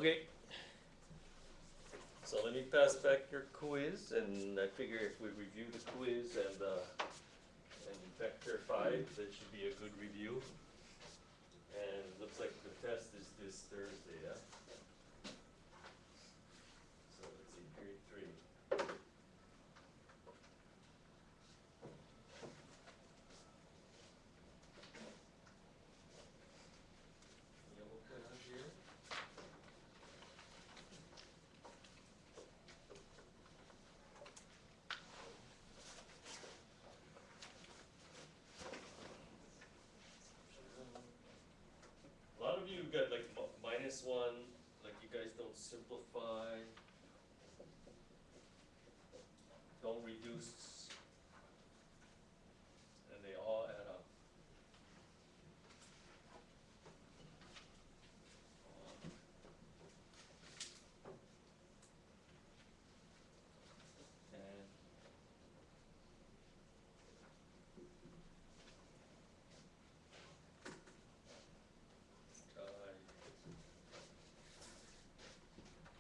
Okay, so let me pass back your quiz, and I figure if we review the quiz and Vector 5, that should be a good review. And it looks like the test is this Thursday, yeah? So let's see, period 3. Yellow pen on here. A lot of you got like -1, like you guys don't simplify, don't reduce, and they all add up. And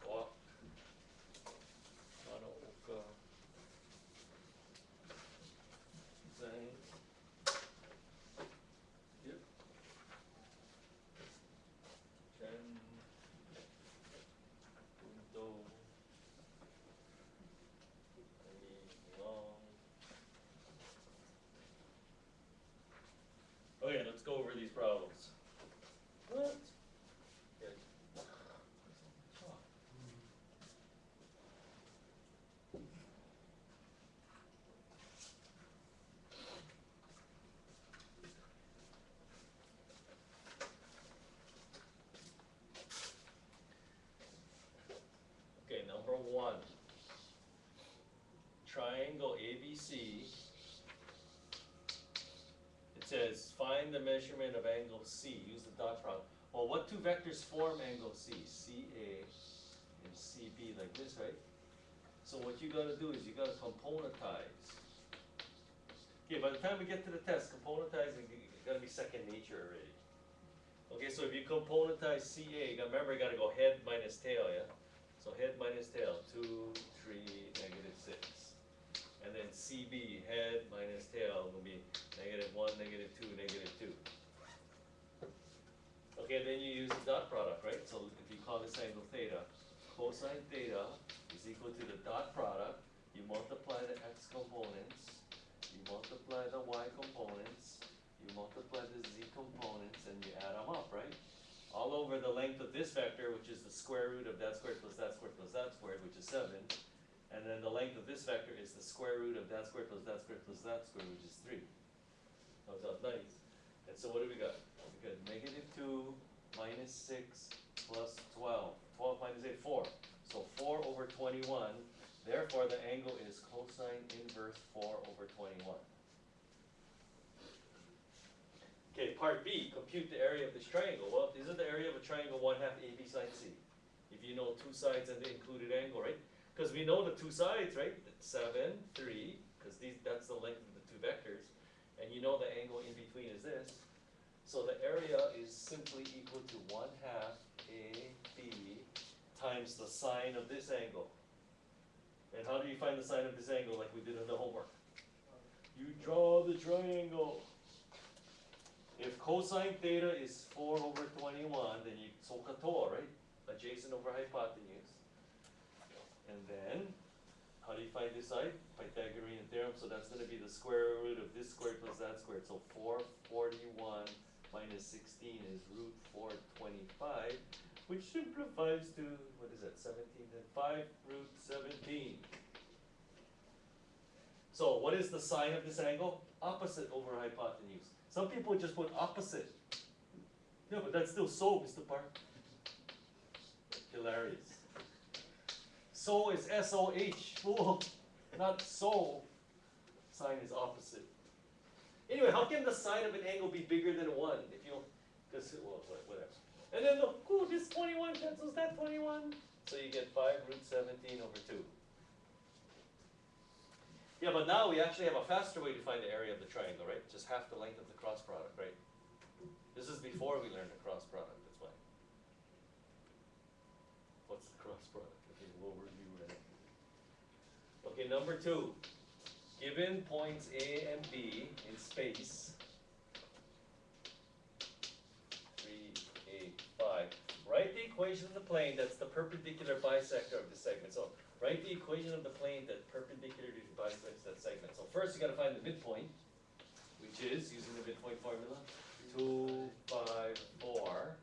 walk, Oka, Zane. Yep. Chen, Punto, Long. Okay, let's go over these problems. What? Okay. Okay, number 1. Triangle ABC. It says find the measurement of angle C. Use the dot product. Well, what two vectors form angle C? CA and CB, like this, right? So what you got to do is you got to componentize. Okay, by the time we get to the test, componentizing is got to be second nature already. Okay, so if you componentize CA, remember you got to go head minus tail, yeah? So head minus tail, 2, 3, -6. And then CB, head minus tail, will be -1, -2, -2. Okay, then you use the dot product, right? So if you call this angle theta, cosine theta is equal to the dot product. You multiply the x components, you multiply the y components, you multiply the z components, and you add them up, right? All over the length of this vector, which is the square root of that squared plus that squared plus that squared, which is 7. And then the length of this vector is the square root of that squared plus that squared plus that squared, which is 3. Comes out nice. And so what do we got? We got -2 minus 6 plus 12. 12 minus 8, 4. So 4 over 21. Therefore, the angle is cosine inverse 4 over 21. Okay, part B, compute the area of this triangle. Well, isn't the area of a triangle 1/2 AB sine C? If you know two sides and the included angle, right? Because we know the two sides, right? 7, 3, because that's the length of the two vectors. And you know the angle in between is this. So the area is simply equal to 1/2 AB times the sine of this angle. And how do you find the sine of this angle like we did in the homework? You draw the triangle. If cosine theta is 4 over 21, then you, so katoa, right? Adjacent over hypotenuse. And then, how do you find this side? Pythagorean theorem, so that's going to be the square root of this squared plus that squared. So 441 minus 16 is root 425, which simplifies to, what is that, 17? Then 5 root 17. So what is the sine of this angle? Opposite over hypotenuse. Some people just put opposite. Yeah, but that's still so, Mr. Park. Hilarious. So is S-O-H, fool, not so. Sine is opposite. Anyway, how can the sine of an angle be bigger than 1? If you, because, well, whatever. And then look, ooh, this 21 cancels that 21. So you get 5 root 17 over 2. Yeah, but now we actually have a faster way to find the area of the triangle, right? Just half the length of the cross product, right? This is before we learned the cross product, that's why. number 2. Given points A and B in space, 3, 8, 5. Write the equation of the plane that's the perpendicular bisector of the segment. So write the equation of the plane that perpendicularly bisects that segment. So first you got to find the midpoint, which is, using the midpoint formula, 2, 5, 4.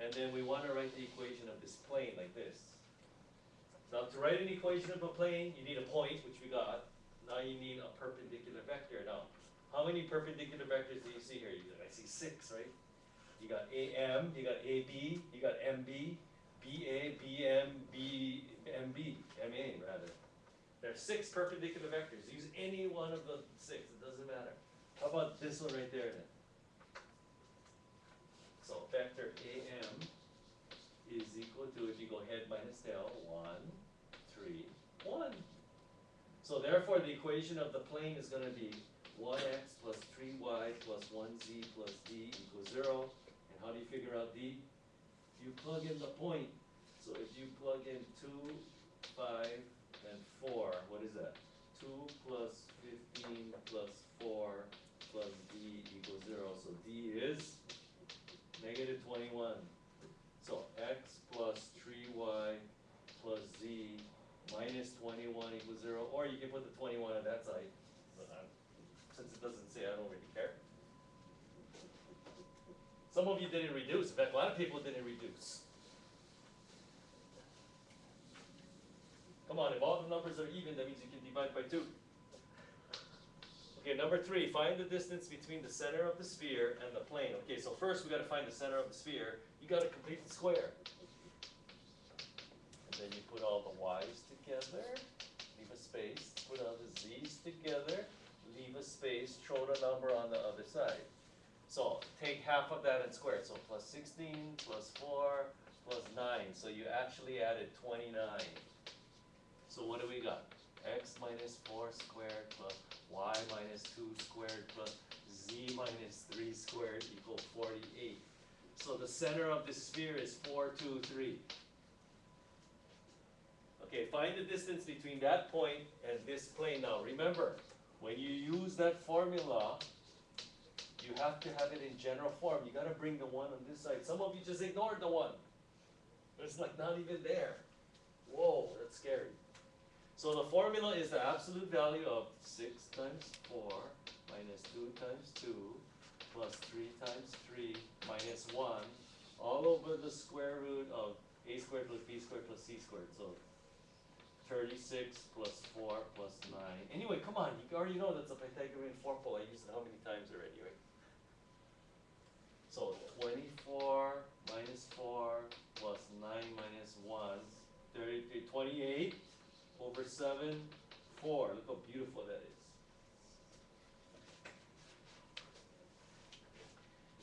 And then we want to write the equation of this plane like this. Now to write an equation of a plane, you need a point, which we got. Now you need a perpendicular vector. Now, how many perpendicular vectors do you see here? I see 6, right? You got AM, you got AB, you got MB, BA, BM, BMB, MA rather. There are 6 perpendicular vectors. Use any one of the 6, it doesn't matter. How about this one right there then? So vector AM is equal to, if you go head minus tail, 1, 3, 1. So therefore the equation of the plane is going to be 1x plus 3y plus 1z plus d equals 0. And how do you figure out d? You plug in the point. So if you plug in 2, 5, and 4, what is that? 2 plus 15 plus 4 plus d equals 0. So d is negative 21. So x plus 3y plus z minus 21 equals 0. Or you can put the 21 on that side. But since it doesn't say, I don't really care. Some of you didn't reduce. In fact, a lot of people didn't reduce. Come on, if all the numbers are even, that means you can divide by 2. Okay, number 3, find the distance between the center of the sphere and the plane. Okay, so first we got to find the center of the sphere. You got to complete the square. And then you put all the y's together, leave a space, put all the z's together, leave a space, throw the number on the other side. So take half of that and square it. So plus 16, plus 4, plus 9. So you actually added 29. So what do we got? X minus 4 squared plus y minus 2 squared plus z minus 3 squared equals 48. So the center of the sphere is 4, 2, 3. Okay, find the distance between that point and this plane. Now remember, when you use that formula, you have to have it in general form. You got to bring the 1 on this side. Some of you just ignored the 1. It's like not even there. Whoa, that's scary. So the formula is the absolute value of 6 times 4 minus 2 times 2 plus 3 times 3 minus 1 all over the square root of a squared plus b squared plus c squared. So 36 plus 4 plus 9. Anyway, come on, you already know that's a Pythagorean formula. I used it how many times already, right? So 24 minus 4 plus 9 minus 1, 33, 28 over 7, 4. Look how beautiful that is.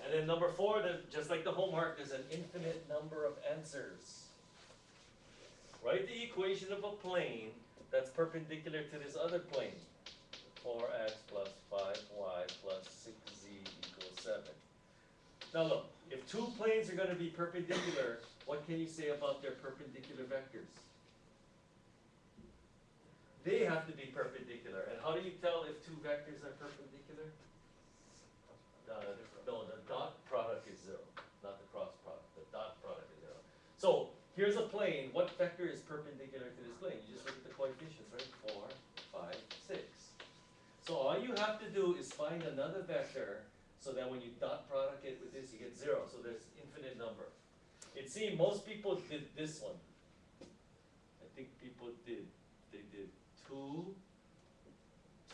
And then number 4, just like the homework, there's an infinite number of answers. Write the equation of a plane that's perpendicular to this other plane. 4x plus 5y plus 6z equals 7. Now look, if 2 planes are going to be perpendicular, what can you say about their perpendicular vectors? They have to be perpendicular. And how do you tell if 2 vectors are perpendicular? No, the dot product is 0, not the cross product. The dot product is 0. So here's a plane. What vector is perpendicular to this plane? You just look at the coefficients, right? 4, 5, 6. So all you have to do is find another vector so that when you dot product it with this, you get 0. So there's infinite number. It seems most people did this one. I think people did. They did 2,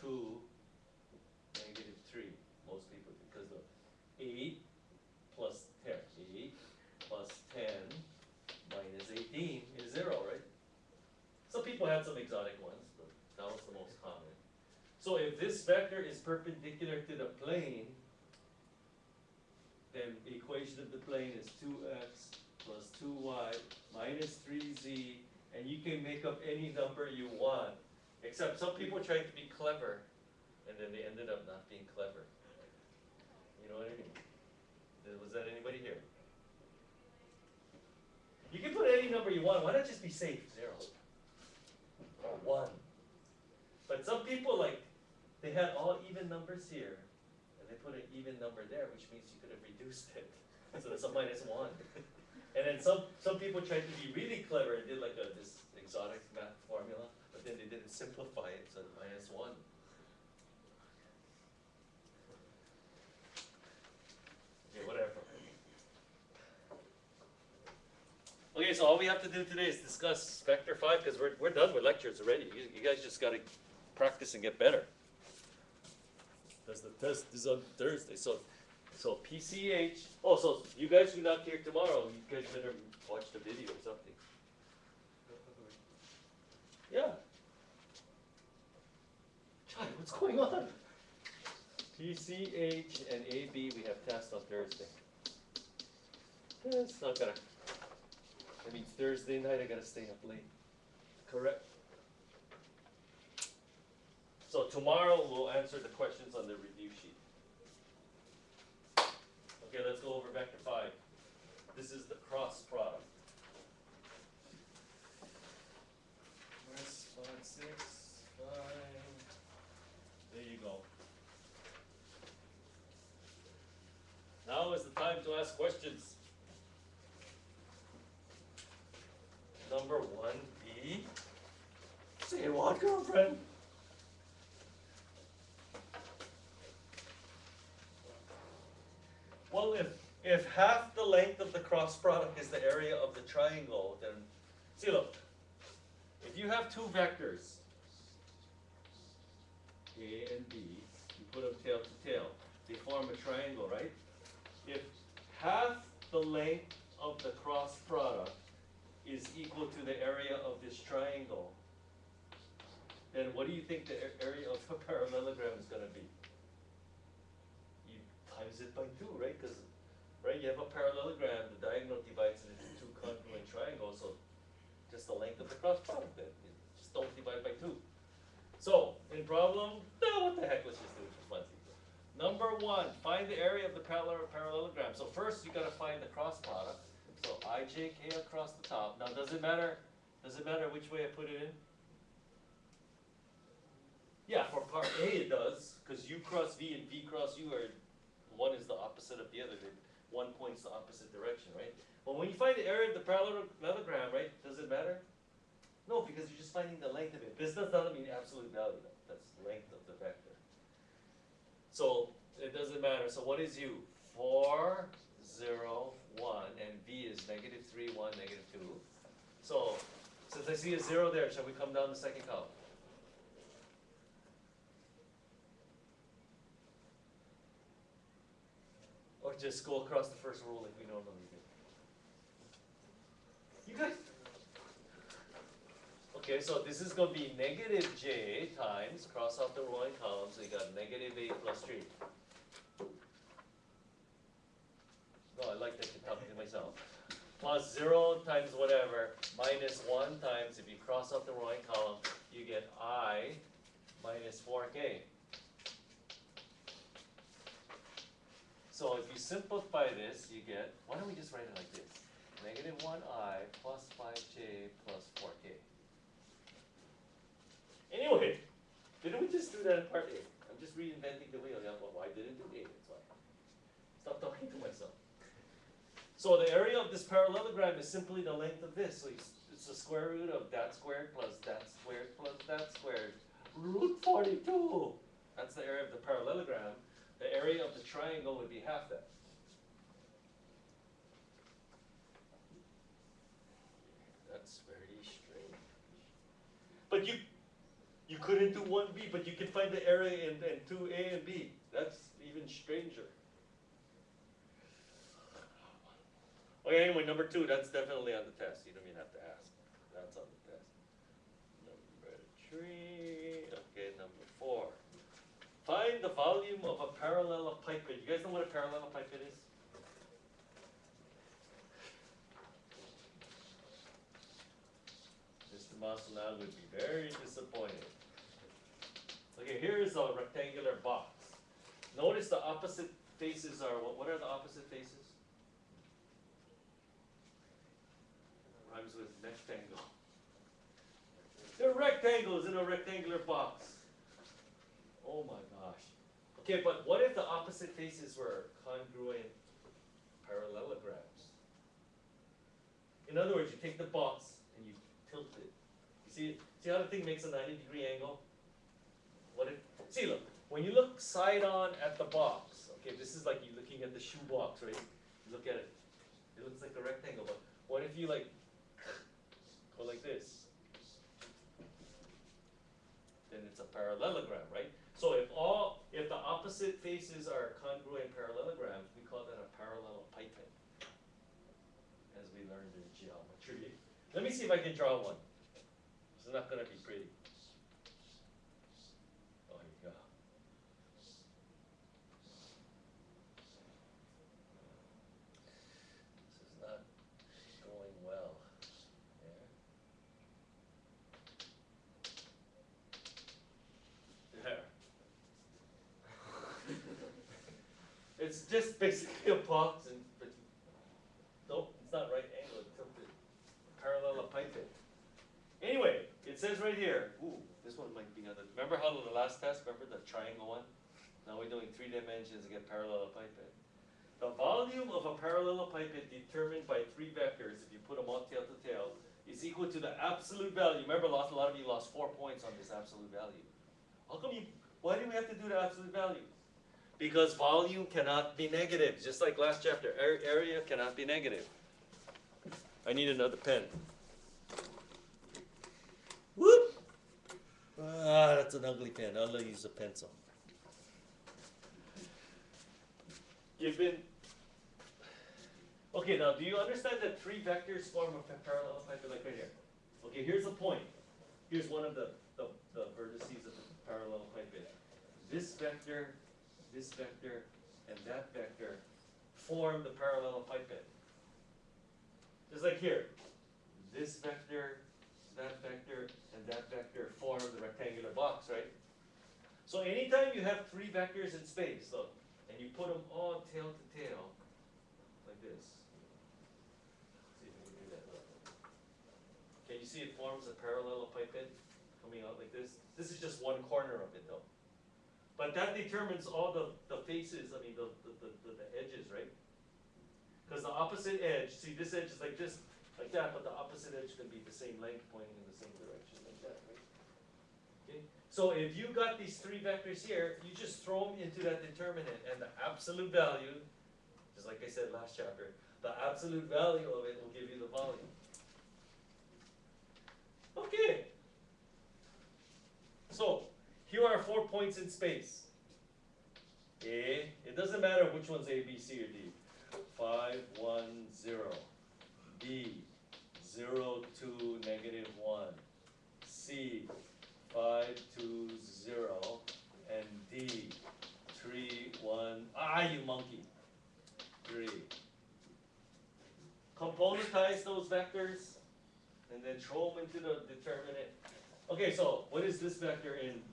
2, negative 3. Most people did. Because look, 8 plus 10. 8 plus 10 minus 18 is 0, right? Some people had some exotic ones, but that was the most common. So if this vector is perpendicular to the plane, then the equation of the plane is 2x plus 2y minus 3z, and you can make up any number you want. Except some people tried to be clever, and then they ended up not being clever. You know what I mean? Was that anybody here? You can put any number you want. Why not just be safe? 0. Or 1. But some people, like, they had all even numbers here, and they put an even number there, which means you could have reduced it. So it's a -1. And then some people tried to be really clever and did like this exotic math formula, but then they didn't simplify it, so -1. Okay, whatever. Okay, so all we have to do today is discuss Spectre 5, because we're done with lectures already. You guys just got to practice and get better. Because the test is on Thursday. So PCH. Oh, so you guys who not here tomorrow, you guys better watch the video or something. Yeah. Chai, what's going on? PCH and AB, we have tests on Thursday. It's not gonna. That means Thursday night I gotta stay up late. Correct. So tomorrow we'll answer the questions on the review sheet. Okay, let's go over vector 5. This is the cross product. Where's 5, 6, 5? There you go. Now is the time to ask questions. Number 1B. Say what, girlfriend? Well, if half the length of the cross product is the area of the triangle, then see, look, if you have two vectors, A and B, you put them tail to tail, they form a triangle, right? If half the length of the cross product is equal to the area of this triangle, then what do you think the area of a parallelogram is going to be? You times it by 2, right? Because, right, you have a parallelogram, the diagonal divides it into two congruent triangles, so just the length of the cross product then. You just don't divide by 2. So, in problem, no, what the heck, let's just do it for funsies. Number 1, find the area of the parallelogram. So first you got to find the cross product. So IJK across the top. Now does it matter which way I put it in? Yeah, for part A it does, because U cross V and V cross U are, one is the opposite of the other. One points the opposite direction, right? But when you find the area of the parallelogram, right, does it matter? No, because you're just finding the length of it. This doesn't mean absolute value, though. That's length of the vector. So it doesn't matter. So what is U? 4, 0, 1, and V is -3, 1, -2. So since I see a 0 there, shall we come down the second column? Or just go across the first row like we normally do? You guys? Okay, so this is going to be -j times, cross out the row and column, so you got -8 plus 3. No, I like that to talk to myself. Plus 0 times whatever, minus 1 times, if you cross out the row and column, you get I minus 4k. So if you simplify this, you get, why don't we just write it like this? -1i plus 5j plus 4k. Anyway, didn't we just do that in part A? I'm just reinventing the wheel. Well, I didn't do A, that's why. Stop talking to myself. So the area of this parallelogram is simply the length of this. So it's the square root of that squared plus that squared plus that squared. Root 42. That's the area of the parallelogram. The area of the triangle would be half that. That's very strange. But you couldn't do 1b, but you can find the area in 2a and b. That's even stranger. Okay, anyway, number 2, that's definitely on the test. You don't even have to ask. That's on the test. Number 3, okay, number 4. Find the volume of a parallelepiped. You guys know what a parallelepiped is? Mr. Masanal would be very disappointed. Okay, here's a rectangular box. Notice the opposite faces are, what are the opposite faces? Rhymes with rectangle. They're rectangles in a rectangular box. Oh my gosh. Okay, but what if the opposite faces were congruent parallelograms? In other words, you take the box and you tilt it. You see how the thing makes a 90-degree angle? What if, see, look, when you look side on at the box, okay, this is like you looking at the shoe box, right? You look at it, it looks like a rectangle, but what if you like go like this? Then it's a parallelogram, right? So if the opposite faces are congruent parallelograms, we call that a parallelepiped, as we learned in geometry. Let me see if I can draw one. It's not going to be pretty. Oh, here you go. This is not going well. There. It's just basically a box, and nope, it's not right angle. It's tilted. Parallelepiped. Anyway, it says right here. Ooh, this one might be another. Remember how the last test? Remember the triangle one? Now we're doing 3 dimensions to get parallelepiped. The volume of a parallelepiped determined by 3 vectors, if you put them all tail to tail, is equal to the absolute value. Remember, a lot of you lost 4 points on this absolute value. How come you? Why do we have to do the absolute value? Because volume cannot be negative, just like last chapter. Area cannot be negative. I need another pen. Whoop! Ah, that's an ugly pen. I'll use a pencil. Okay, now do you understand that 3 vectors form a parallelepiped like right here? Okay, here's a point. Here's one of the vertices of the parallelepiped. This vector, and that vector form the parallelepiped. Just like here. This vector, that vector, and that vector form the rectangular box, right? So anytime you have 3 vectors in space, look, and you put them all tail to tail, like this. See if we can do that. Look. Can you see it forms a parallelepiped coming out like this? This is just one corner of it, though. But that determines all the faces, I mean, the edges, right? Because the opposite edge, see, this edge is like this, like that, but the opposite edge can be the same length pointing in the same direction, like that, right? Okay? So if you got these 3 vectors here, you just throw them into that determinant, and the absolute value, just like I said last chapter, the absolute value of it will give you the volume. Okay. So, here are 4 points in space. A, it doesn't matter which one's A, B, C, or D. 5, 1, 0. B, 0, 2, negative 1. C, 5, 2, 0. And D, 3, 1. Ah, you monkey. 3. Componentize those vectors, and then throw them into the determinant. Okay, so what is this vector in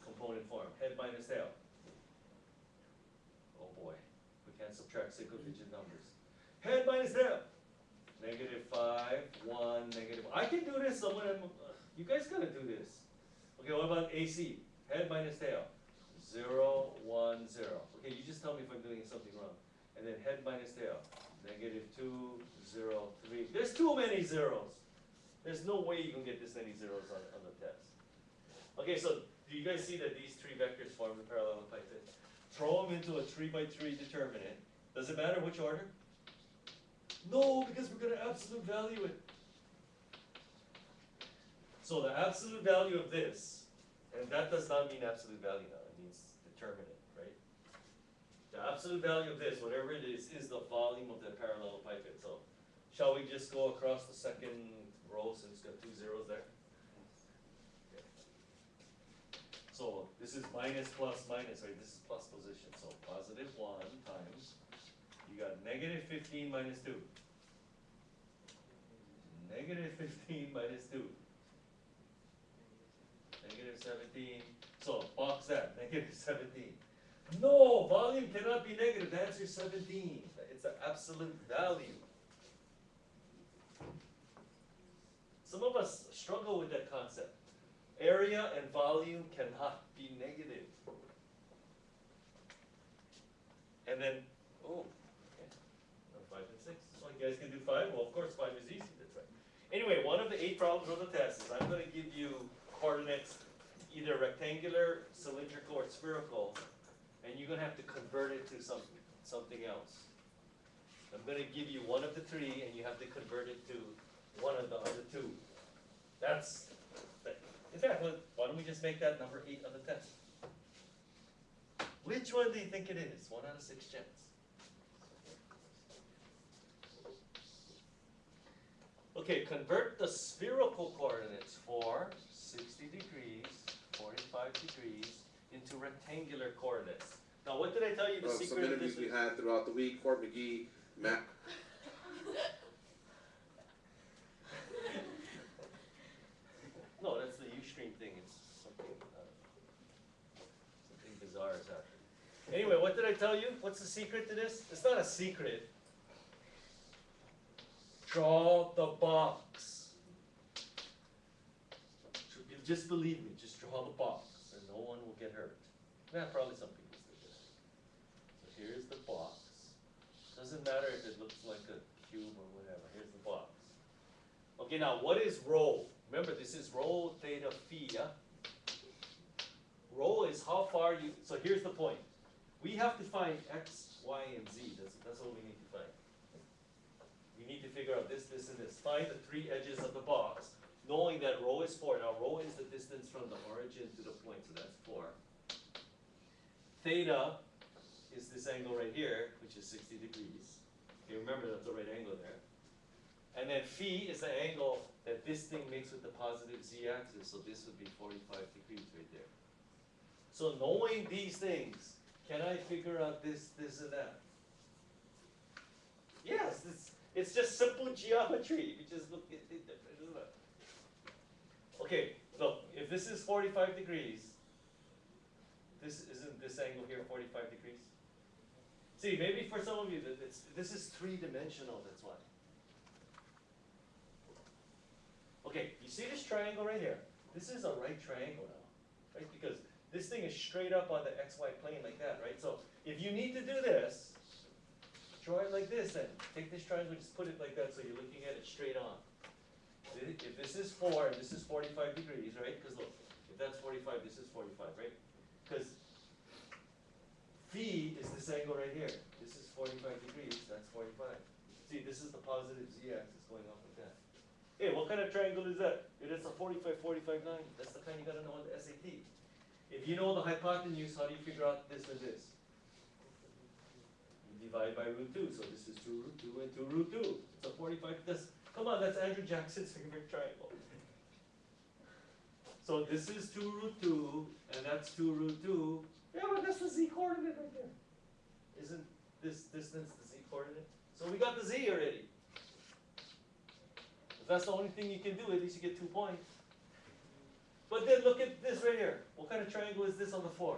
component form? Head minus tail. Oh boy, we can't subtract single-digit numbers. Head minus tail. Negative 5, 1, negative. I can do this. You guys gotta do this. Okay, what about AC? Head minus tail. 0, 1, 0. Okay, you just tell me if I'm doing something wrong. And then head minus tail. Negative 2, 0, 3. There's too many zeros. There's no way you can get this many zeros on the test. Okay, so do you guys see that these 3 vectors form the parallelepiped? Throw them into a 3 by 3 determinant. Does it matter which order? No, because we're going to absolute value it. So the absolute value of this, and that does not mean absolute value now, it means determinant, right? The absolute value of this, whatever it is the volume of the parallelepiped. So shall we just go across the second row since it's got 2 zeros there? Okay. So this is minus plus minus, right? This is plus position. So positive 1 times, you got negative 15 minus 2. Negative 15 minus 2. Negative 17. So box that, negative 17. No, volume cannot be negative. The answer is 17. It's the absolute value. Some of us struggle with that concept. area and volume cannot be negative. And then, oh, okay. No, 5 and 6. So you guys can do 5? Well, of course 5 is easy, that's right. Anyway, one of the 8 problems on the test is I'm going to give you coordinates, either rectangular, cylindrical, or spherical, and you're going to have to convert it to something else. I'm going to give you one of the 3, and you have to convert it to one of the other 2. That's, in fact, why don't we just make that number 8 on the test? Which one do you think it is? 1 out of 6 chance. Okay, convert the spherical coordinates for 60 degrees, 45 degrees into rectangular coordinates. Now, what did I tell you the secret some of this interviews we is? had throughout the week, Fort McGee, Matt. No, that's the Ustream thing. It's something bizarre is happening. Anyway, what did I tell you? What's the secret to this? It's not a secret. Draw the box. Just believe me, just draw the box and no one will get hurt. Yeah, probably some people still get hurt. So here's the box. Doesn't matter if it looks like a cube or whatever. Here's the box. Okay, now what is rho? Remember, this is rho theta phi, yeah? Rho is how far you, so here's the point. We have to find x, y, and z. That's what we need to find. We need to figure out this, this, and this. Find the 3 edges of the box, knowing that rho is 4. Now, rho is the distance from the origin to the point, so that's 4. Theta is this angle right here, which is 60 degrees. Okay, remember that's a right angle there. And then phi is the angle that this thing makes with the positive z-axis, so this would be 45 degrees right there. So knowing these things, can I figure out this, this, and that? Yes, it's just simple geometry. You just look at it different, isn't it? Okay, look, if this is 45 degrees, isn't this angle here 45 degrees? See, maybe for some of you, this is 3-dimensional, that's why. Okay, you see this triangle right here? This is a right triangle now, right? Because this thing is straight up on the xy plane like that, right? So if you need to do this, draw it like this then. Take this triangle, just put it like that so you're looking at it straight on. If this is 4 and this is 45 degrees, right? Because look, if that's 45, this is 45, right? Because phi is this angle right here. This is 45 degrees, that's 45. See, this is the positive z-axis going off like that. Hey, what kind of triangle is that? It is a 45, 45, 90. That's the kind you gotta know on the SAT. If you know the hypotenuse, how do you figure out this and this? You divide by root 2, so this is 2 root 2 and 2 root 2. It's a 45, come on, that's Andrew Jackson's favorite triangle. So this is 2 root 2, and that's 2 root 2. Yeah, but that's the z-coordinate right there. Isn't this distance the z-coordinate? So we got the z already. If that's the only thing you can do, at least you get 2 points. But then look at this right here. What kind of triangle is this on the floor?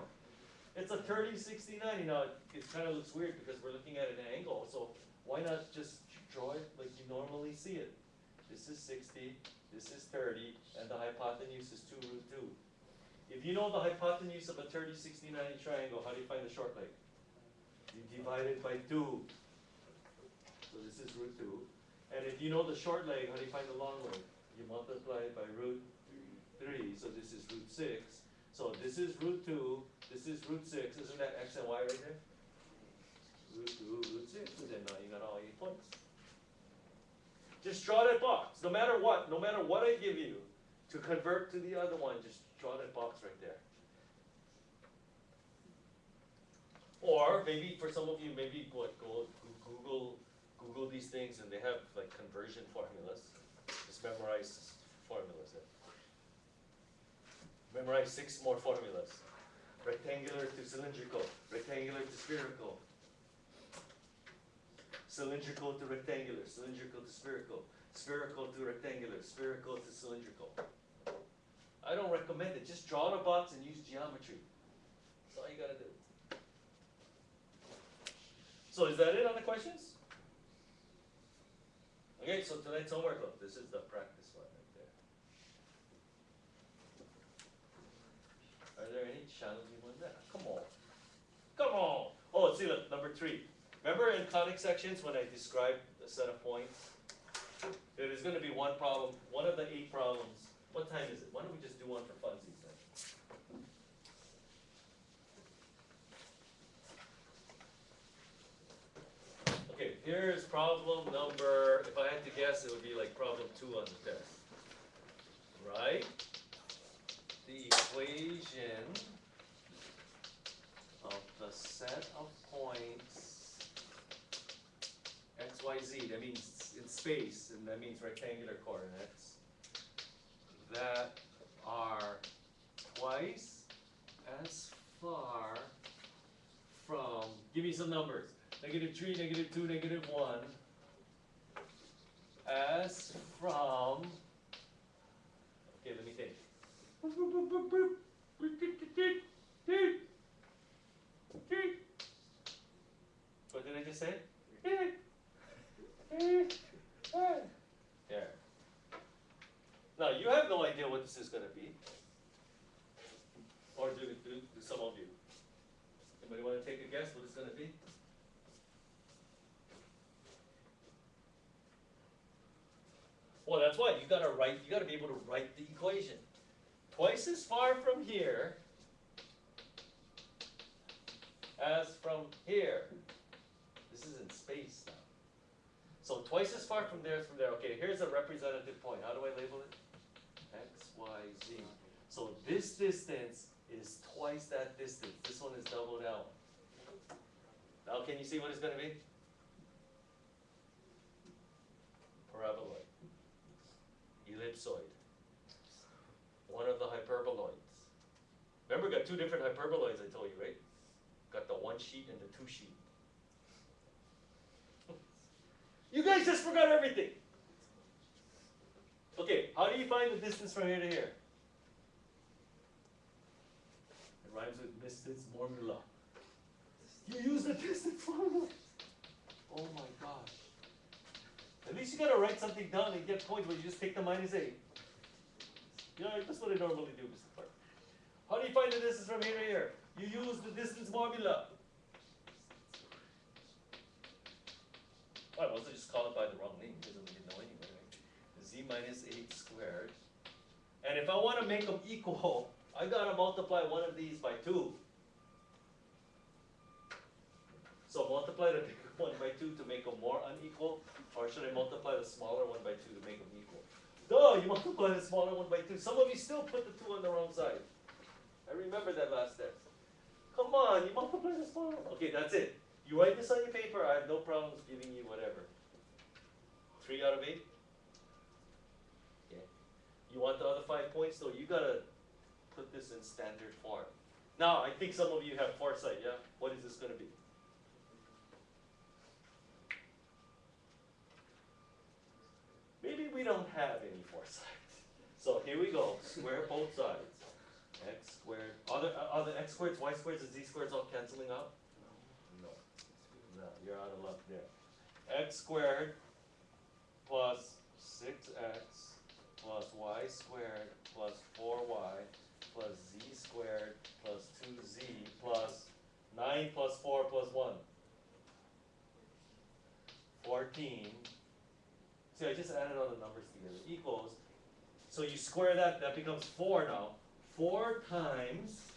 It's a 30, 60, 90. Now, it kind of looks weird because we're looking at an angle. So why not just draw it like you normally see it? This is 60, this is 30, and the hypotenuse is 2 root 2. If you know the hypotenuse of a 30, 60, 90 triangle, how do you find the short leg? You divide it by 2. So this is root 2. And if you know the short leg, how do you find the long leg? You multiply it by root 3, so this is root 6. So this is root 2, this is root 6. Isn't that x and y right there? Root 2, root 6, and then now you got all 8 points. Just draw that box, no matter what I give you, to convert to the other one, just draw that box right there. Or maybe for some of you, maybe go Google these things, and they have like conversion formulas. Just memorize formulas. Memorize 6 more formulas. Rectangular to cylindrical, rectangular to spherical, cylindrical to rectangular, cylindrical to spherical, spherical to rectangular, spherical to cylindrical. I don't recommend it. Just draw the box and use geometry. That's all you gotta do. So is that it on the questions? Okay, so tonight's homework, look, this is the practice one right there. Are there any challenging ones there? Come on. Come on. Oh, see, look, number 3. Remember in conic sections when I described a set of points? There's going to be one problem, one of the 8 problems. What time is it? Why don't we just do one for funsies then? Okay, here's problem number, if I had to guess, it would be like problem 2 on the test. Right? The equation of the set of points x, y, z, that means in space, and that means rectangular coordinates, that are twice as far from, give me some numbers, -3, -2, -1, as from, okay, let me think. What did I just say? There. Now, you have no idea what this is going to be. Or do some of you? Anybody want to take a guess what it's going to be? Well, that's why you got to be able to write the equation. Twice as far from here as from here. This is in space now. So twice as far from there as from there. Okay, here's a representative point. How do I label it? X, Y, Z. So this distance is twice that distance. This one is double down. Now can you see what it's going to be? Paraboloid. Ellipsoid. One of the hyperboloids. Remember, we got 2 different hyperboloids, I told you, right? Got the 1 sheet and the 2 sheet. You guys just forgot everything. Okay, how do you find the distance from here to here? It rhymes with distance formula. You use the distance formula. Oh my gosh. At least you gotta write something down and get points where you just take the -8. Yeah, that's what I normally do, Mr. Clark. How do you find the distance from here to here? You use the distance formula. Why wasn't I just call it by the wrong name? Because we didn't know anyway, right? Z minus 8 squared. And if I want to make them equal, I gotta multiply one of these by 2. So multiply the bigger one by 2 to make them more unequal, or should I multiply the smaller one by 2 to make them equal? No, you multiply the smaller one by 2. Some of you still put the 2 on the wrong side. I remember that last test. Come on, you multiply the smaller one. Okay, that's it. You write this on your paper, I have no problems giving you whatever. 3 out of 8? Okay. You want the other 5 points though, you gotta put this in standard form. Now, I think some of you have foresight, yeah? What is this gonna be? Maybe we don't have any foresight. So here we go, square both sides. X squared, are the x squareds, y squareds, and z squareds all canceling out? No. No, you're out of luck there. X squared plus 6x plus y squared plus 4y plus z squared plus 2z plus 9 plus 4 plus 1. 14. See, I just added all the numbers together. Equals, so you square that, that becomes 4 now. 4 times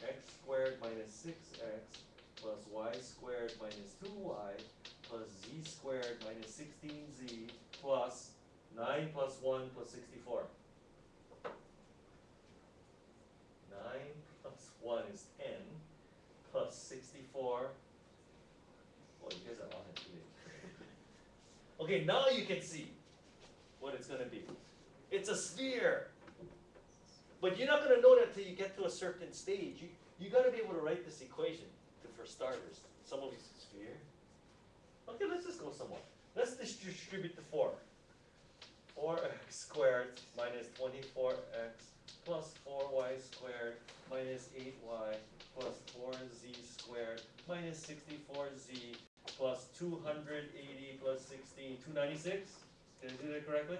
x squared minus 6x plus y squared minus 2y plus z squared minus 16z plus 9 plus 1 plus 64. 9 plus 1 is 10 plus 64. Well, you guys are on it today. Okay, now you can see what it's going to be. It's a sphere. But you're not going to know that until you get to a certain stage. You got to be able to write this equation for starters. Some of you sphere. Okay, let's just go somewhere. Let's distribute the 4. 4x squared minus 24x plus 4y squared minus 8y plus 4z squared minus 64z plus 280 plus 16, 296? Did I do that correctly?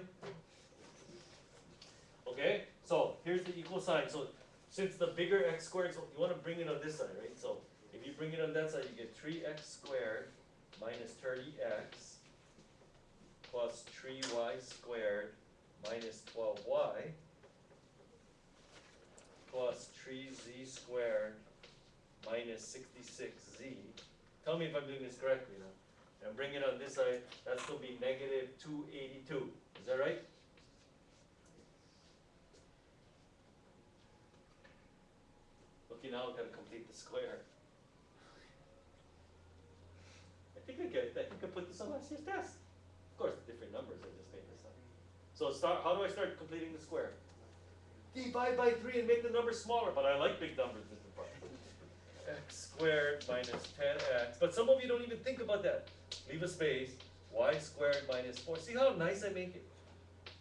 Okay, so here's the equal sign. So since the bigger x squared, so you want to bring it on this side, right? So if you bring it on that side, you get 3x squared minus 30x plus 3y squared minus 12y plus 3z squared minus 66z. Tell me if I'm doing this correctly now. And bring it on this side, that's going to be negative 282. Is that right? Okay, now I've got to complete the square. I think I get it. I think I put this on last year's test. Of course, different numbers, I just made this up. So how do I start completing the square? Divide by 3 and make the number smaller, but I like big numbers, Mr. Park. X squared minus 10x. But some of you don't even think about that. Leave a space. Y squared minus 4. See how nice I make it?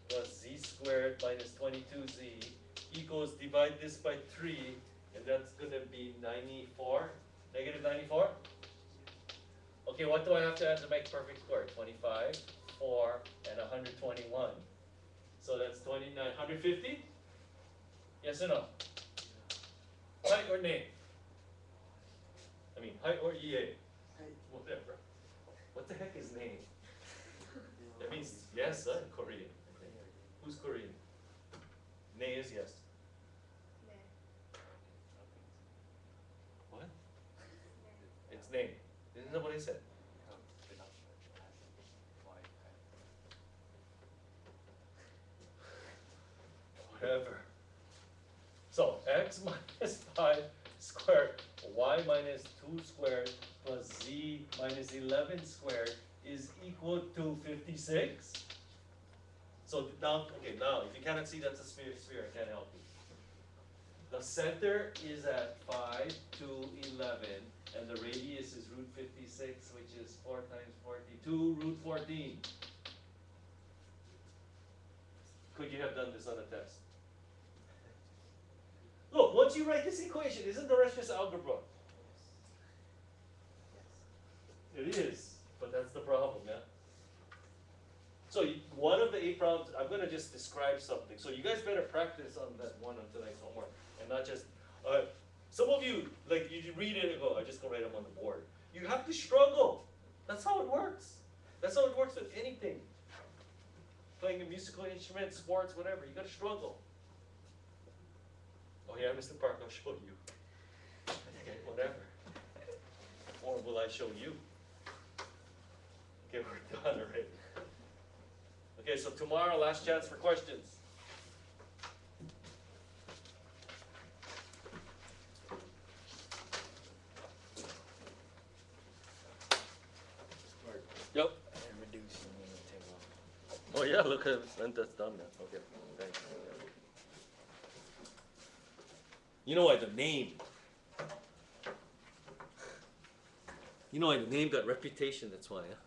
Plus z squared minus 22z equals, divide this by 3, and that's going to be 94. Negative 94. Okay, what do I have to add to make perfect square? 25, 4, and 121. So that's 29. 150? Yes or no? Height or name? I mean, height or EA? Whatever. What the heck is name? That means yes, Korean. Okay. Who's Korean? Nay is yes. What? It's name. Isn't that what I said? Whatever. So x minus 5 squared, y minus 2 squared, plus z minus 11 squared is equal to 56. So now, okay, now if you cannot see that's a sphere, I can't help you. The center is at 5 to 11, and the radius is root 56, which is 4 times 42, root 14. Could you have done this on a test? Look, once you write this equation, isn't the rest just algebra? It is, but that's the problem, yeah? So one of the 8 problems, I'm going to just describe something. So you guys better practice on that one on tonight's homework, and not just, some of you, like you read it and go, I just go write them on the board. You have to struggle. That's how it works. That's how it works with anything. Playing a musical instrument, sports, whatever, you got to struggle. Oh yeah, Mr. Park, I'll show you. Okay, whatever. Or will I show you? Okay, we're done already. Okay, so tomorrow, last chance for questions. Yep. Oh yeah, look at that's done now. Okay, thanks. You know why the name? You know why the name got reputation, that's why, huh?